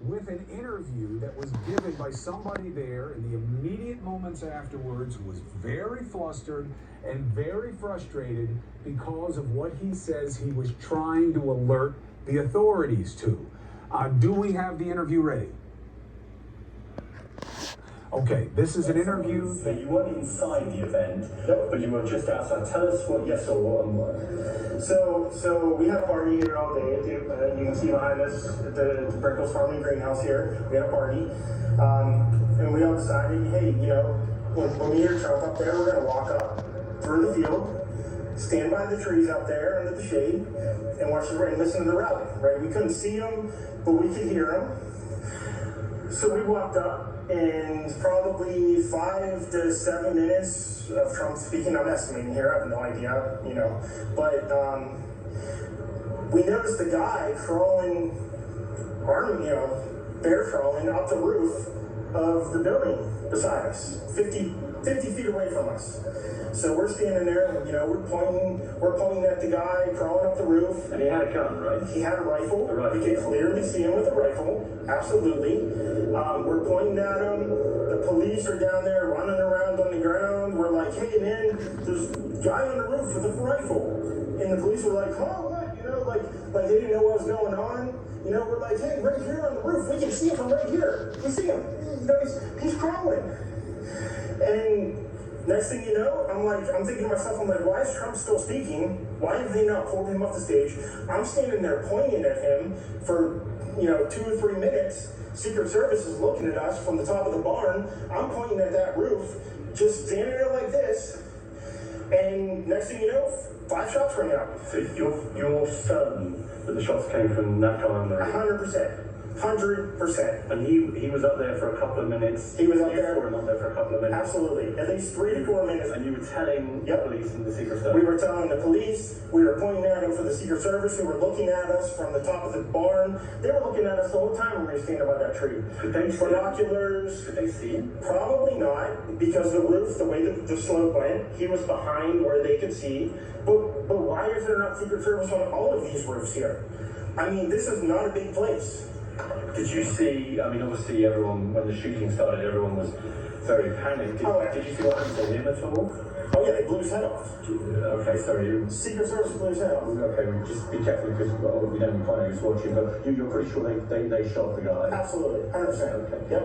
with an interview that was given by somebody there in the immediate moments afterwards, who was very flustered and very frustrated because of what he says he was trying to alert the authorities to. Do we have the interview ready? Okay, this is an interview. So you weren't inside the event, but you were just outside. Tell us what you saw and what. So we had a party here all day. You can see behind us at the Brickles Farming Greenhouse here. We had a party, and we all decided, hey, when we hear Trump up there, we're gonna walk up through the field, stand by the trees out there under the shade, and watch the rain. Listen to the rally. Right? We couldn't see them, but we could hear them. So we walked up. And probably 5 to 7 minutes of Trump speaking, I'm estimating here, I have no idea, but we noticed the guy crawling, bear crawling up the roof of the building beside us, 50 feet away from us. So we're standing there, and, we're pointing at the guy crawling up the roof. And he had a gun, right? He had a rifle. We could clearly see him with a rifle, absolutely. We're pointing at him. The police are down there running around on the ground. We're like, hey, man, there's a guy on the roof with a rifle. And the police were like, oh, what? Like they didn't know what was going on. We're like, hey, right here on the roof, we can see him from right here. We see him. He's crawling. And next thing you know, I'm thinking to myself, why is Trump still speaking? Why have they not pulled him off the stage? I'm standing there pointing at him for, 2 or 3 minutes. Secret Service is looking at us from the top of the barn. I'm pointing at that roof, just standing there like this. And next thing you know, 5 shots rang out. So you're certain that the shots came from that guy on the roof? 100%. 100%. And he was up there for a couple of minutes. He was up there. You saw him up there for a couple of minutes. Absolutely. At least 3 to 4 minutes. And you were telling the police and the Secret Service? We were telling the police. We were pointing at him for the Secret Service, who were looking at us from the top of the barn. They were looking at us the whole time when we were standing by that tree. Could they see binoculars? Could they see him? Probably not, because the roof, the way the slope went, he was behind where they could see. But why is there not Secret Service on all of these roofs here? This is not a big place. Did you see, obviously everyone, when the shooting started, everyone was very panicked. Did you see what happened to him at all? Oh yeah, they blew his head off. Okay, sorry. Secret Service blew his head off. Okay, just be careful because we don't quite know who's watching, but you're pretty sure they shot the guy? Absolutely, 100%. Okay. Yep.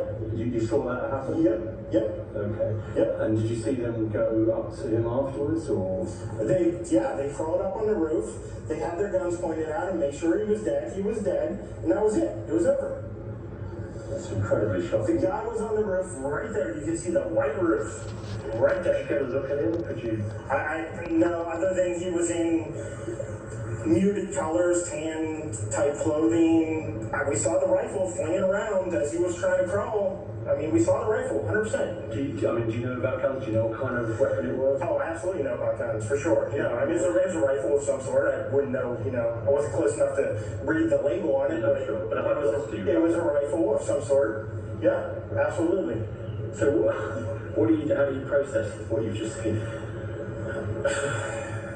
You saw that happen? Yep. Okay. Yep. And did you see them go up to him afterwards, or? They crawled up on the roof. They had their guns pointed at him, make sure he was dead. He was dead, and that was it. It was over. That's incredibly shocking. The guy was on the roof right there. You could see the white roof right there. Did you get a look at him? Could you? No, other than he was in muted colors, tan type clothing. We saw the rifle flinging around as he was trying to crawl. We saw the rifle, 100%. Do you know about guns? Do you know what kind of weapon it was? Oh, absolutely know about guns, for sure. It's a rifle of some sort. I wouldn't know, I wasn't close enough to read the label on it, but it was a rifle of some sort. Yeah, absolutely. So, how do you process what you've just seen?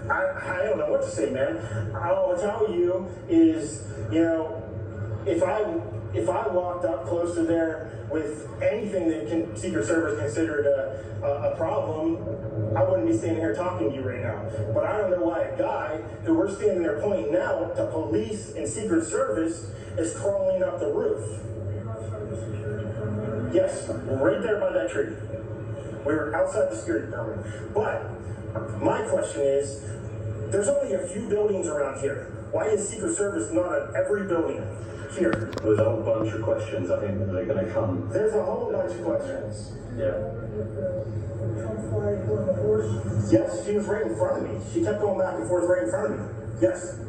I don't know what to say, man. All I'll tell you is, if I walked up close to there with anything that Secret Service considered a problem, I wouldn't be standing here talking to you right now. But I don't know why a guy who we're standing there pointing out to police and Secret Service is crawling up the roof. Yes, right there by that tree. We were outside the security building. But my question is, there's only a few buildings around here. Why is Secret Service not at every building here? There's a whole bunch of questions, I think, that are going to come. There's a whole bunch of questions. Yeah. Yes, she was right in front of me. She kept going back and forth right in front of me. Yes.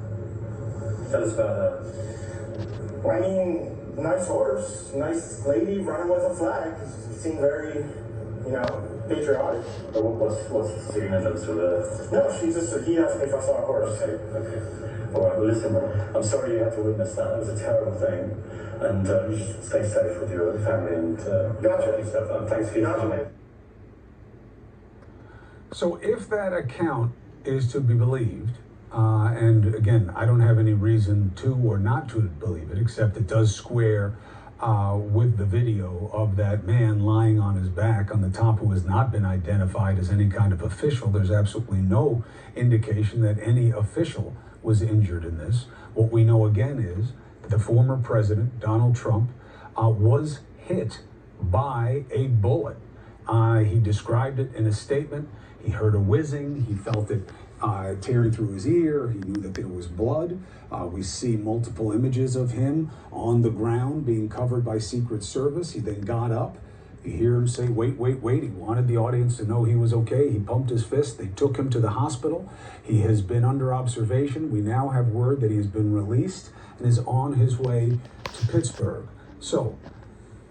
Tell us about that. Nice horse, nice lady running with a flag. Seemed very, patriotic. But what's the significance of that? No, he asked me if I saw a horse. Okay. All right, well, listen, I'm sorry you had to witness that. It was a terrible thing. And you should stay safe with your family and Gotcha. Stuff. Thanks for your time. So if that account is to be believed, and again, I don't have any reason to or not to believe it, except it does square with the video of that man lying on his back on the top, who has not been identified as any kind of official. There's absolutely no indication that any official was injured in this. What we know again is that the former president, Donald Trump, was hit by a bullet. He described it in a statement. He heard a whizzing. He felt it tearing through his ear. He knew that there was blood. We see multiple images of him on the ground being covered by Secret Service. He then got up. You hear him say, wait, wait, wait. He wanted the audience to know he was okay. He pumped his fist. They took him to the hospital. He has been under observation. We now have word that he has been released and is on his way to Pittsburgh. So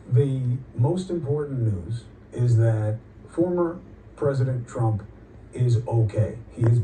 the most important news is that former President Trump is okay. He is